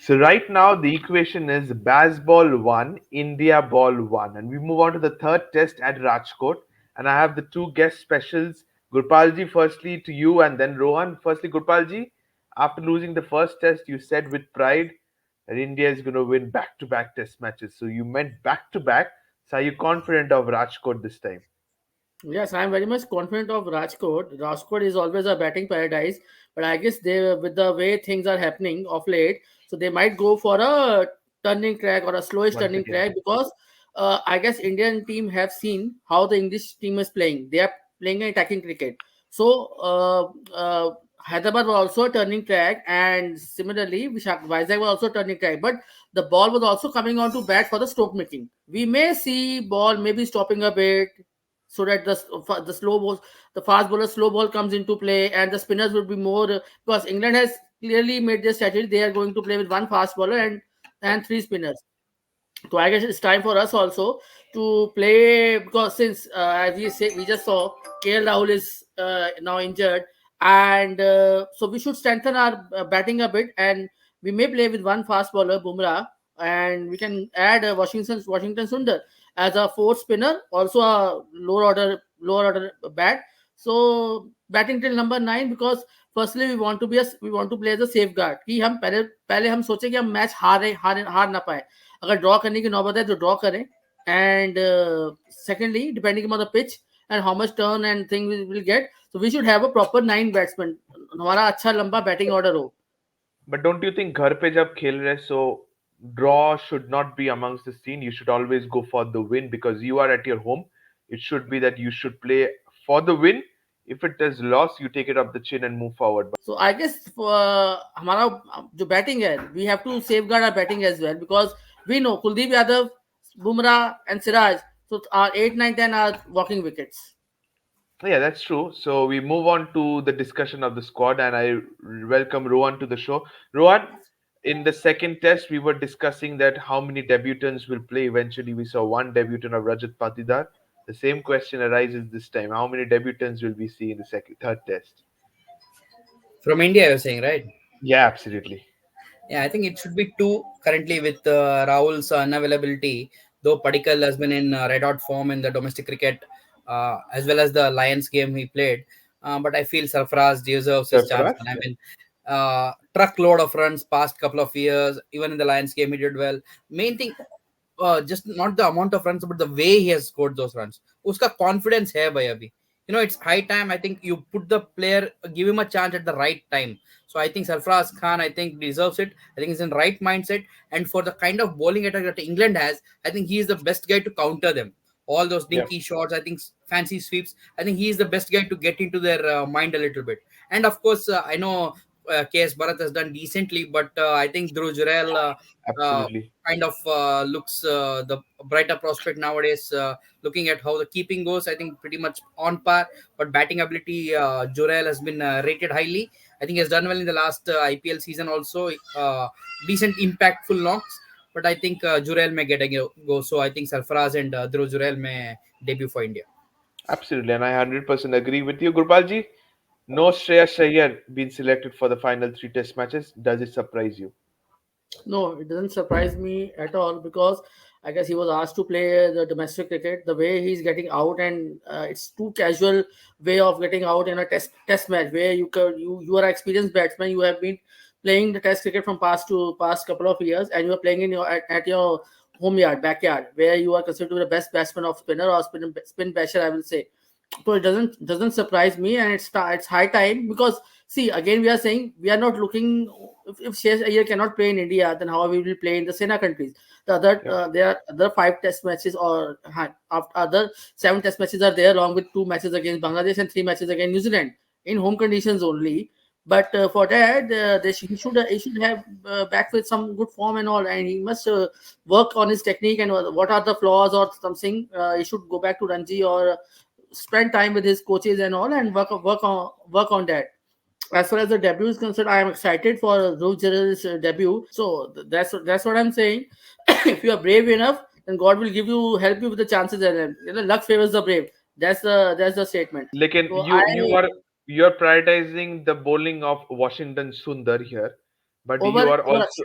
So right now the equation is Bazball 1, India ball 1. And we move on to the third test at Rajkot. And I have the two guest specials. Gurpalji, firstly to you and then Rohan. Firstly, Gurpalji, after losing the first test, you said with pride that India is going to win back-to-back test matches. So you meant back-to-back. So are you confident of Rajkot this time? Yes, I am very much confident of Rajkot. Rajkot is always a batting paradise, but I guess they, with the way things are happening of late, so they might go for a turning track or a slowish Once turning again. track because I guess Indian team have seen how the English team is playing. They are playing an attacking cricket. So Hyderabad was also a turning track, and similarly, Vizag was also a turning track. But the ball was also coming on to bat for the stroke making. We may see ball maybe stopping a bit so that the slow ball, the fast bowler slow ball comes into play, and the spinners would be more because England has clearly made their strategy. They are going to play with one fast bowler and three spinners. So I guess it's time for us also to play because since as we just saw KL Rahul is now injured, and so we should strengthen our batting a bit, and we may play with one fast bowler Bumrah, and we can add Washington Sundar as a fourth spinner, also a lower order bat. So batting till number 9 because firstly we want to play as a safeguard कि हम पहले पहले हम सोचे कि हम match हार ना पाए अगर ड्रॉ करने की नौबत है तो ड्रॉ करें and secondly depending on the pitch and how much turn and thing will get so we should have a proper 9 batsman हमारा अच्छा लंबा बैटिंग ऑर्डर हो. But don't you think घर पे जब खेल रहे so draw should not be amongst the scene. You should always go for the win because you are at your home. It should be that you should play for the win. If it is loss, you take it up the chin and move forward. So I guess हमारा जो batting है we have to safeguard our batting as well because we know Kuldeep Yadav, Bumrah and Siraj, so our 8, 9, 10 are walking wickets. Yeah, that's true. So we move on to the discussion of the squad, and I welcome Rohan to the show. Rohan, in the second test, we were discussing that how many debutants will play. Eventually, we saw one debutant of Rajat Patidar. The same question arises this time. How many debutants will we see in the third test? From India, you're saying, right? Yeah, absolutely. Yeah, I think it should be two currently with Rahul's unavailability. Though Padikkal has been in red hot form in the domestic cricket, as well as the Lions game he played. But I feel Sarfaraz deserves his chance. Sarfaraz? And I mean, truckload of runs past couple of years. Even in the Lions game, he did well. Main thing, just not the amount of runs, but the way he has scored those runs. Uska confidence hai bhai abhi. It's high time. I think you put the player, give him a chance at the right time. So I think Sarfaraz Khan, I think deserves it. I think he's in right mindset, and for the kind of bowling attack that England has, I think he is the best guy to counter them. All those Yeah. dinky shots, I think fancy sweeps. I think he is the best guy to get into their mind a little bit. And of course, I know KS Bharat has done decently, but I think Dhruv Jurel uh, Absolutely. kind of looks the brighter prospect nowadays. Looking at how the keeping goes, I think pretty much on par. But batting ability, Jurel has been rated highly. I think he has done well in the last IPL season also. Decent impactful knocks. But I think Jurel may get a go. So I think Sarfaraz and Dhruv Jurel may debut for India. Absolutely. And I 100% agree with you. Gurpalji, no Shreyas Iyer being selected for the final three test matches. Does it surprise you? No, it doesn't surprise me at all because I guess he was asked to play the domestic cricket. The way he's getting out, and it's too casual way of getting out in a test match where you are an experienced batsman. You have been playing the test cricket from past couple of years, and you are playing in at your home yard, backyard, where you are considered to be the best batsman of spinner or spin basher. I will say so it doesn't surprise me, and it's high time because see again we are saying we are not looking if Shreyas Iyer cannot play in India, then how we will play in the Sena countries. The other Yeah. there are other 5 test matches or other 7 test matches are there along with 2 matches against Bangladesh and 3 matches against New Zealand in home conditions only. But for that, he should have back with some good form and all, and he must work on his technique and what are the flaws or something. He should go back to Ranji or spend time with his coaches and all and work on that. As far as the debut is concerned, I am excited for Dhruv Jurel's debut. So that's what I'm saying. If you are brave enough, then God will help you with the chances, and luck favors the brave. That's the statement. Lekin So you are prioritizing the bowling of Washington Sundar here, but you over are over also Akshay.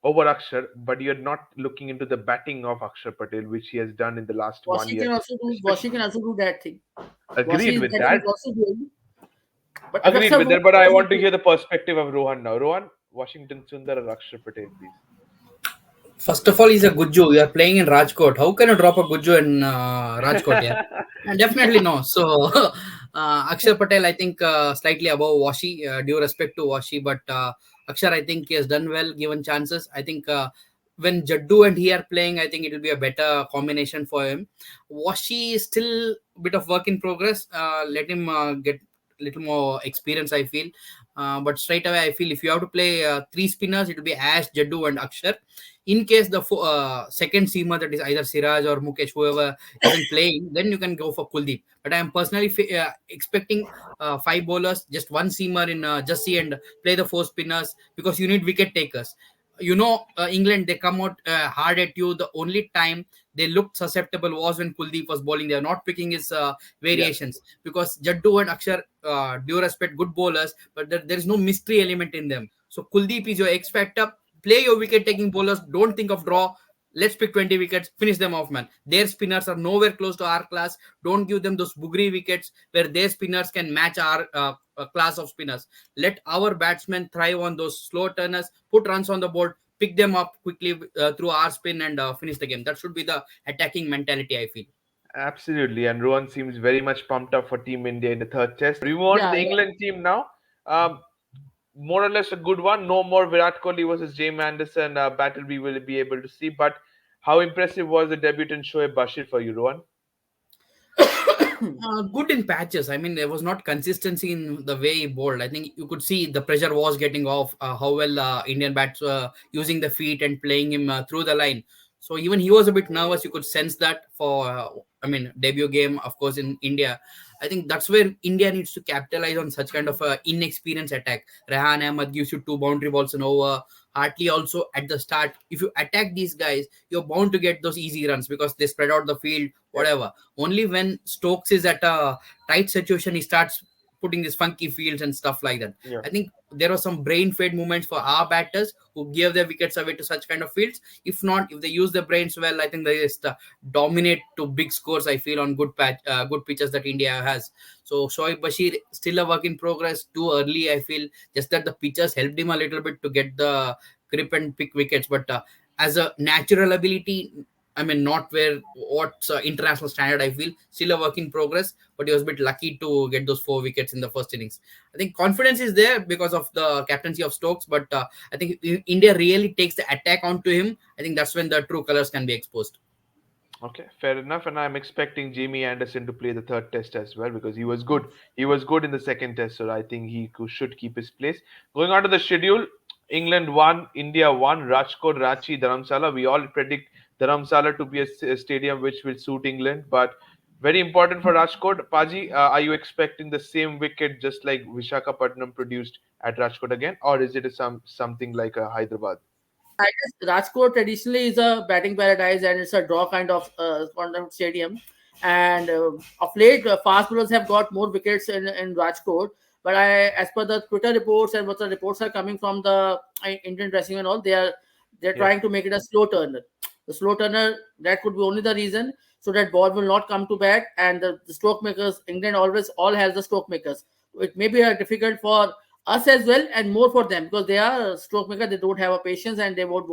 over Akshar, but you're not looking into the batting of Akshar Patel, which he has done in the last one Washi year. can also do. Especially Washi can also do that thing. agreed Washi's with batting that. is also good. But if Agreed Akshar with won't that. But I be able want to to, hear the perspective of Rohan now. Rohan, Washington Sundar or Akshar Patel, please. First of all, he's a Gujju. You are playing in Rajkot. How can you drop a Gujju in Rajkot? Yeah, definitely no. So, Akshar Patel, I think slightly above Washi. Due respect to Washi, but Akshar, I think he has done well given chances. I think when Jaddu and he are playing, I think it will be a better combination for him. Washi is still a bit of work in progress. Let him get little more experience. I feel. But straight away, I feel if you have to play three spinners, it will be Ash, Jaddu, and Akshar. In case the second seamer, that is either Siraj or Mukesh, whoever isn't playing, then you can go for Kuldeep. But I am personally expecting five bowlers, just one seamer in Jussie, and play the four spinners because you need wicket takers. England, they come out hard at you. The only time they looked susceptible was when Kuldeep was bowling. They are not picking his Yeah, variations because Jaddu and Akshar, due respect, good bowlers, but there is no mystery element in them. So Kuldeep is your X factor. Play your wicket taking bowlers. Don't think of draw. Let's pick 20 wickets, finish them off, man. Their spinners are nowhere close to our class. Don't give them those boogery wickets where their spinners can match our class of spinners. Let our batsmen thrive on those slow turners, put runs on the board, pick them up quickly through our spin and finish the game. That should be the attacking mentality, I feel. absolutely. And Rohan seems very much pumped up for Team India in the third test. We move on to yeah, the yeah. England team now. Um, More or less a good one. No more Virat Kohli versus James Anderson battle we will be able to see. But how impressive was the debutant Shoaib Bashir for you, Rohan? Good in patches. I mean, there was not consistency in the way he bowled. I think you could see the pressure was getting off. How well Indian bats were using the feet and playing him through the line. So even he was a bit nervous. You could sense that for, I mean, debut game, of course, in India. I think that's where India needs to capitalize on such kind of inexperienced attack. Rehan Ahmed gives you two boundary balls and over. Hartley also at the start. If you attack these guys, you're bound to get those easy runs because they spread out the field, Yeah, whatever. Only when Stokes is at a tight situation, he starts putting these funky fields and stuff like that. yeah. I think there were some brain fade moments for our batters who gave their wickets away to such kind of fields. If not, if they use their brains well, I think they just dominate to big scores. I feel on good pitches that India has. So Shoaib Bashir still a work in progress. Too early, I feel. Just that the pitchers helped him a little bit to get the grip and pick wickets, but as a natural ability, I mean, not where what's international standard. I feel still a work in progress, but he was a bit lucky to get those four wickets in the first innings. I think confidence is there because of the captaincy of Stokes, but I think if India really takes the attack onto him, I think that's when the true colors can be exposed. Okay, fair enough. And I'm expecting Jamie Anderson to play the third test as well because he was good. He was good in the second test, so I think should keep his place. Going on to the schedule, England won, India won, Rajkot, Ranchi, Dharamsala. We all predict Dharamsala to be a stadium which will suit England, but very important for Rajkot. Paji, are you expecting the same wicket just like Vishakhapatnam produced at Rajkot again, or is it something like a Hyderabad? I guess Rajkot traditionally is a batting paradise and it's a draw kind of stadium. And of late, fast bowlers have got more wickets in Rajkot. But as per the Twitter reports and what the reports are coming from the Indian dressing and all, they're Yeah. trying to make it a slow turner. The slow turner, that could be only the reason, so that ball will not come to bat. And the stroke makers, England always all has the stroke makers. It may be difficult for us as well and more for them because they are stroke maker. They don't have a patience and they would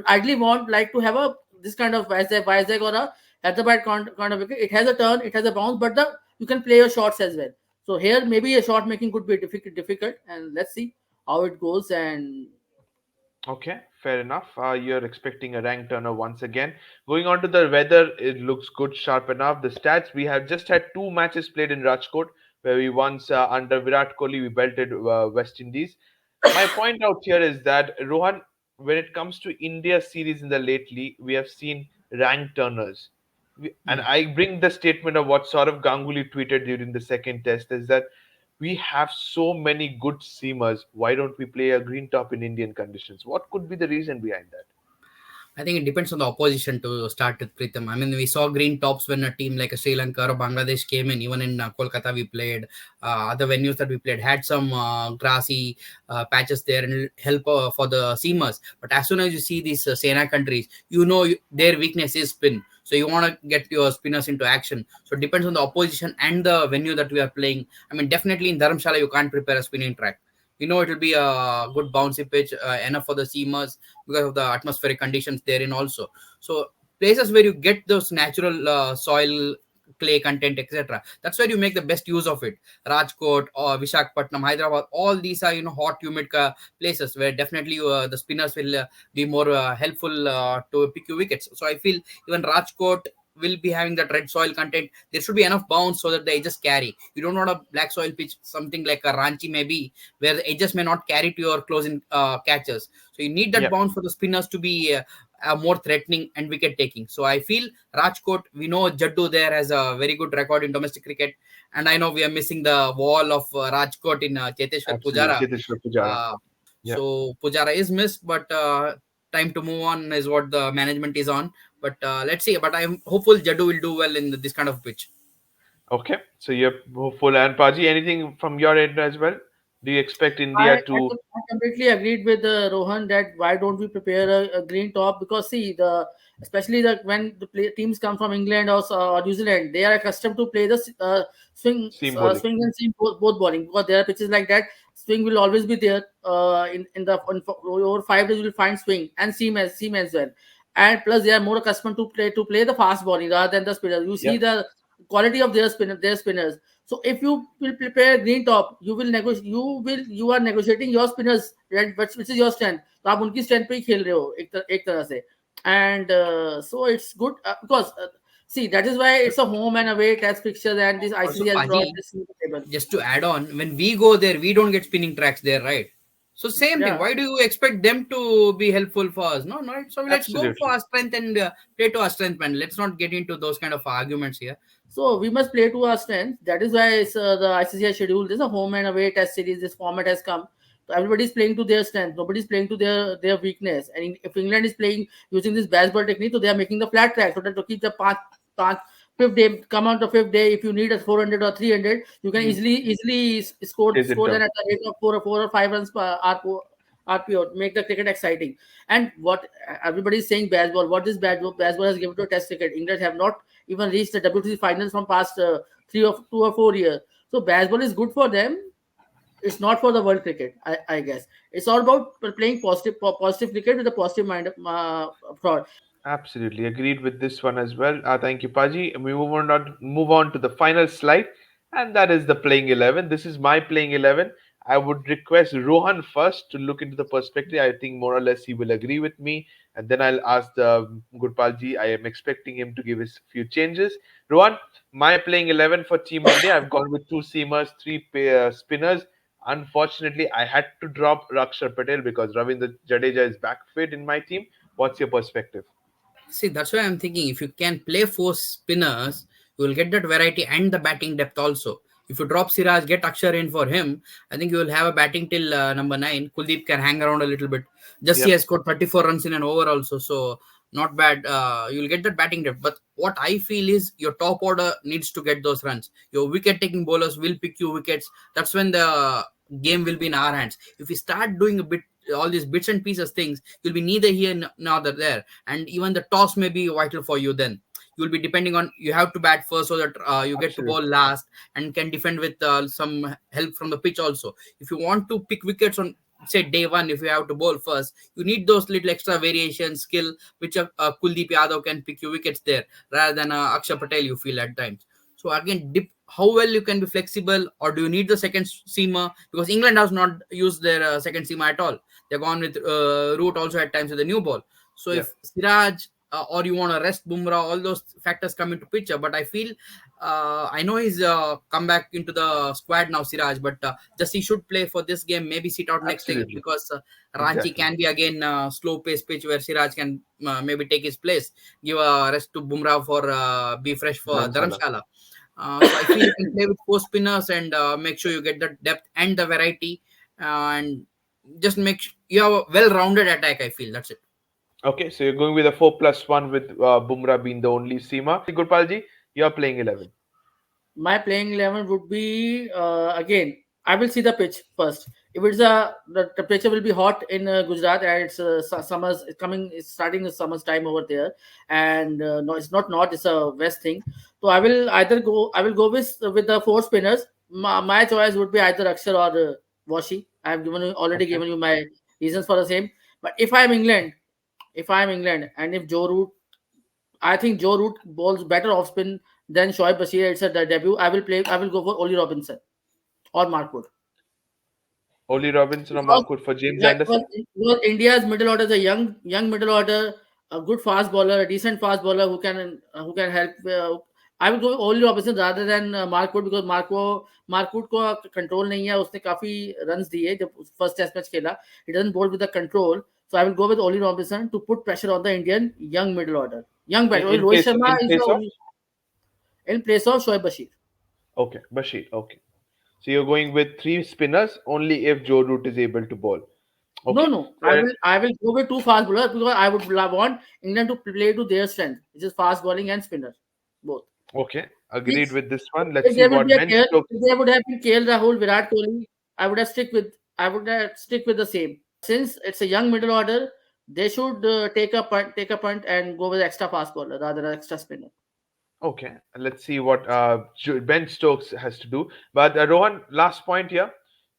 ideally want like to have a this kind of Vizag or a Hyderabad kind of wicket. It has a turn, it has a bounce, but the you can play your shots as well. So here maybe a shot making could be difficult, and let's see how it goes. And Okay, fair enough. You're expecting a rank turner once again. Going on to the weather, it looks good, sharp enough. The stats, we have just had two matches played in Rajkot, where we once, under Virat Kohli, we belted West Indies. My point out here is that, Rohan, when it comes to India series in the lately, we have seen rank turners. And Hmm. I bring the statement of what Saurav Ganguly tweeted during the second test is that we have so many good seamers. Why don't we play a green top in Indian conditions? What could be the reason behind that? I think it depends on the opposition to start with Pritham. I mean, we saw green tops when a team like Sri Lanka or Bangladesh came in. Even in Kolkata, we played. Other venues that we played had some grassy patches there and help for the seamers. But as soon as you see these Sena countries, their weakness is spin. So you want to get your spinners into action. So it depends on the opposition and the venue that we are playing. I mean, definitely in Dharamshala, you can't prepare a spinning track. It will be a good bouncy pitch, enough for the seamers because of the atmospheric conditions therein also. So places where you get those natural soil, clay content, etc., that's where you make the best use of it. Rajkot or Visakhapatnam, Hyderabad, all these are hot humid places where definitely the spinners will be more helpful to pick your wickets. So I feel even Rajkot will be having that red soil content. There should be enough bounce so that the edges carry. You don't want a black soil pitch, something like a Ranchi maybe, where the edges may not carry to your closing catches. So you need that Yeah. bounce for the spinners to be more threatening and wicket taking. So I feel Rajkot, we know Jaddu there has a very good record in domestic cricket, and I know we are missing the wall of Rajkot in Cheteshwar Absolutely. Pujara. Cheteshwar Pujara. Uh, Yeah. so Pujara is missed, but time to move on is what the management is on. But let's see. But I'm hopeful Jaddu will do well in this kind of pitch. Okay. So you're hopeful. And Paji, anything from your end as well? Do you expect I, India I, to com- I completely agreed with Rohan that why don't we prepare a green top, because see the especially when teams come from England or New Zealand, they are accustomed to play the seam bowling? swing and seam both bowling, because there are pitches like that. Swing will always be there. Over 5 days you will find swing and seam as well, and plus they are more accustomed to play the fast bowling rather than the spinners. You see Yeah. the quality of their spinners. So if you will prepare green top, you are negotiating your spinners, right, which is your strength. तो आप उनकी strength पे ही खेल रहे हो एक तरह से. And so it's good because see, that is why it's a home and away test fixtures, and this Also, ICC has brought Paji, this to the table. just to add on, when we go there, we don't get spinning tracks there, right? So same thing. Yeah. Why do you expect them to be helpful for us? No, no. Right? So let's go for Absolutely. our strength and play to our strength, man. Let's not get into those kind of arguments here. So we must play to our strength. That is why the ICC has scheduled this a home and away test series. This format has come. So everybody's playing to their strength. Nobody's playing to their weakness. And if England is playing using this baseball technique, so they are making the flat track so that to keep the path fifth day come out the fifth day. If you need a 400 or 300, you can Mm. easily score Chase it score down. them at the rate of 4 or 5 runs per RPO. Make the cricket exciting. And what everybody is saying baseball. What this baseball has given to Test cricket? England have not even reached the WTC finals from past 2 or 4 years. So baseball is good for them. It's not for the world cricket, I guess. It's all about playing positive cricket with a positive mind thought. Absolutely agreed with this one as well. Thank you, Paji. And we move on to the final slide, and that is the playing 11. This is my playing 11. I would request Rohan first to look into the perspective. I think more or less he will agree with me, and then I'll ask the Gurpalji. I am expecting him to give his few changes. Rohan, my playing 11 for Team India. I've gone with two seamers, three spinners. Unfortunately, I had to drop Rakshar Patel because Ravindra Jadeja is back fit in my team. What's your perspective? See, that's why I'm thinking if you can play four spinners, you will get that variety and the batting depth also. If you drop Siraj, get Akshar in for him, I think you will have a batting till number 9. Kuldeep can hang around a little bit. Just he Yep. has scored 34 runs in an over also, so not bad. You'll get that batting depth. But what I feel is your top order needs to get those runs. Your wicket taking bowlers will pick you wickets. That's when the game will be in our hands. If we start doing a bit all these bits and pieces things, you'll be neither here nor there, and even the toss may be vital for you. Then you'll be depending on you have to bat first so that you get to bowl Absolutely. last and can defend with some help from the pitch also. If you want to pick wickets on say day one, if you have to bowl first, you need those little extra variation skill which Kuldeep Yadav can pick you wickets there rather than Akshar Patel, you feel at times. So again, how well you can be flexible, or do you need the second seamer? Because England has not used their second seamer at all. They're gone with Root also at times with the new ball. So Yeah. if Siraj or you want to rest Bumrah, all those factors come into picture. But I feel I know he's come back into the squad now, Siraj, but just he should play for this game. Maybe sit out next day Absolutely. because Ranchi Exactly. can be again slow pace pitch where Siraj can maybe take his place. Give a rest to Bumrah for be fresh for Dharamsala. Dharamshala. So I feel you can play with four spinners and make sure you get the depth and the variety, and just you have a well-rounded attack. I feel that's it. Okay, so you're going with a 4+1 with Bumrah being the only seamer. Gurpalji, you're playing 11. My playing 11 would be again. I will see the pitch first. If it's the temperature will be hot in Gujarat and it's summers it's coming. It's starting the summer's time over there, and no, it's not north. It's a west thing. So I will either go. I will go with the four spinners. My choice would be either Akshar or Washi. I have given you already Okay. given you my reasons for the same. But if I'm England, and if Joe Root, I think Joe Root bowls better off spin than Shoaib Bashir. It's a debut. I will play. I will go for Oli Robinson or Mark Wood Oli Robinson or because, Mark Wood for James yeah, because, Anderson? because India's middle order is a young middle order, a good fast bowler, a decent fast bowler who can help. I will go with Oli Robinson rather than Mark Wood because Mark Wood को control नहीं है. उसने काफी runs दिए जब first test match खेला. He doesn't bowl with the control. So I will go with Oli Robinson to put pressure on the Indian young middle order. Young In, batter. in Rohit place Sharma in is the place of? only in place of Shoaib Bashir. Okay, Bashir. Okay. So you're going with three spinners only if Joe Root is able to bowl. No, Okay. no. I Fair. will I will go with two fast bowlers because I would want England to play to their strength, which is fast bowling and spinner, both. Okay. If, Agreed with this one. Let's if see there would be what a Ben KL, Stokes. if there would have been KL Rahul, Virat Kohli, I would have stick with the same. Since it's a young middle order, they should take a punt and go with extra fast bowler rather than extra spinner. Okay. Let's see what Ben Stokes has to do. But Rohan, last point here.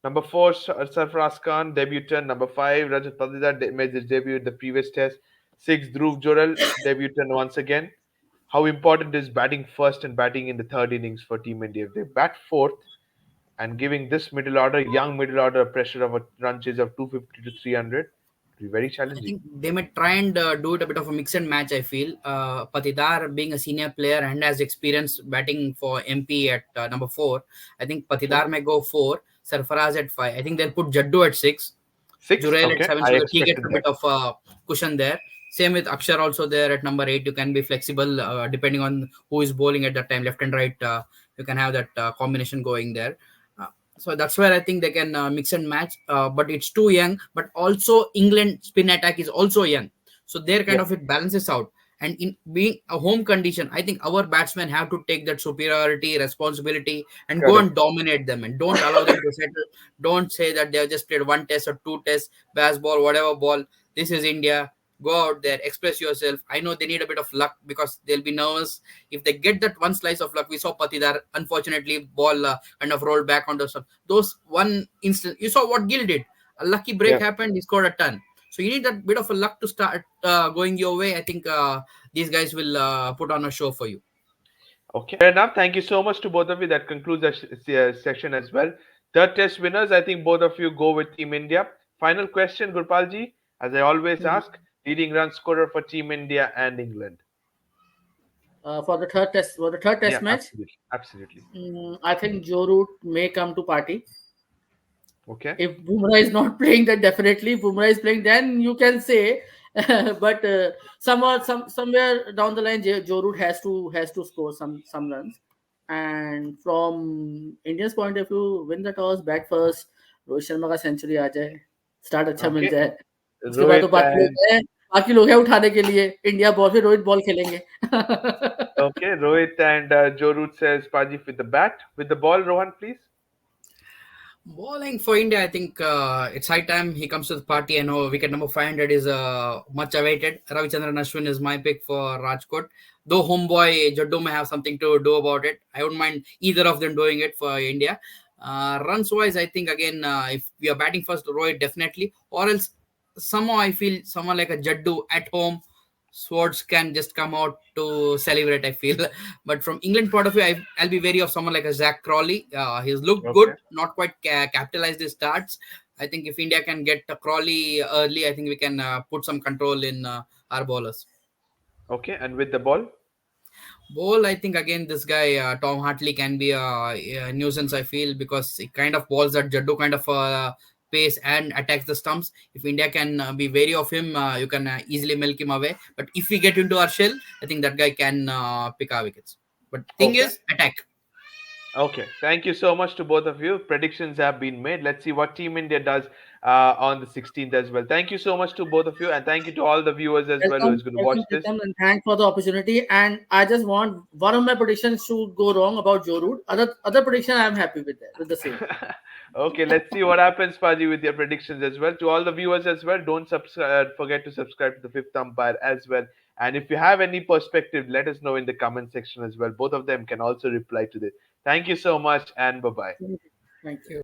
Number four, Sarfaraz Khan, debutant. Number five, Rajat Patidar made his debut in the previous test. Six, Dhruv Jurel, debutant once again. How important is batting first and batting in the third innings for Team India? If they bat fourth and giving this middle order, young middle order, a pressure of a run chase of 250 to 300, it'll be very I challenging. think they may try and do it a bit of a mix and match. I feel Patidar being a senior player and has experience batting for MP at number four. I think Okay. Patidar may go four, Sarfaraz at five. I think they'll put Jaddu at six, Six. Jurel at Okay. seven, I so that he gets expected a that. bit of a cushion there. Same with Akshar also there at number eight. You can be flexible depending on who is bowling at that time, left and right. You can have that combination going there. Uh, so that's where I think they can mix and match. But it's too young. But also England spin attack is also young, so there kind Yeah. of it balances out. And in being a home condition, I think our batsmen have to take that superiority, responsibility, and go and Correct. dominate them, and don't allow them to settle. Don't say that they have just played one test or two tests, baseball, whatever ball. This is India. Go out there, express yourself. I know they need a bit of luck because they'll be nervous. If they get that one slice of luck, we saw Patidar, unfortunately, ball kind of rolled back onto some. Those one instant, you saw what Gill did. A lucky break Yeah. happened, he scored a ton. So you need that bit of a luck to start going your way. I think these guys will put on a show for you. Okay. Fair enough. Thank you so much to both of you. That concludes our session as well. Third test winners, I think both of you go with Team India. Final question, Gurpalji, as I always Mhm. ask, leading run scorer for Team India and England. For the third test Yeah, match, absolutely. Absolutely. I think Joe Root may come to party. Okay. If Bumrah is not playing, then definitely. If Bumrah is playing, then you can say. But somewhere down the line, Joe Root has to score some runs. And from India's point of view, win the toss, bat first, Rohit Sharma का century आ जाए, start अच्छा मिल Okay. जाए, उसके बाद तो Rohit and बाकी लोग हैं उठाने के लिए. इंडिया बॉल फिर रोहित बॉल खेलेंगे. okay, Rohit and Joe Root says Paji with the bat. With the ball, Rohan, please. Bowling for India, I think it's high time he comes to the party. I know wicket number 500 is much awaited. Ravichandran Ashwin is my pick for Rajkot. Though homeboy Jaddu may have something to do about it, I wouldn't mind either of them doing it for India. Runs wise, I think again, if we are batting first, Rohit definitely, or else somehow I feel someone like a Jaddu at home, Swords can just come out to celebrate. I feel, but from England point of view, I'll be wary of someone like a Zach Crawley. He's looked good, Okay. not quite capitalized his starts. I think if India can get Crawley early, I think we can put some control in our bowlers. Okay. And with the ball? Bowl, I think again this guy Tom Hartley can be a nuisance. I feel because he kind of balls that Jaddu kind of pace and attacks the stumps. If India can be wary of him, you can easily milk him away. But if we get into our shell, I think that guy can pick our wickets. But thing Okay. is, attack. Okay. Thank you so much to both of you. Predictions have been made. Let's see what Team India does on the 16th as well. Thank you so much to both of you, and thank you to all the viewers as well who Welcome, is going to watch welcome, this. welcome, and thanks for the opportunity. And I just want one of my predictions should go wrong about Joe Root. Other prediction, I'm happy with the same. Okay, let's see what happens, Faji, with your predictions as well. To all the viewers as well, don't forget to subscribe to the Fifth Umpire as well. And if you have any perspective, let us know in the comment section as well. Both of them can also reply to this. Thank you so much, and bye bye. Thank you.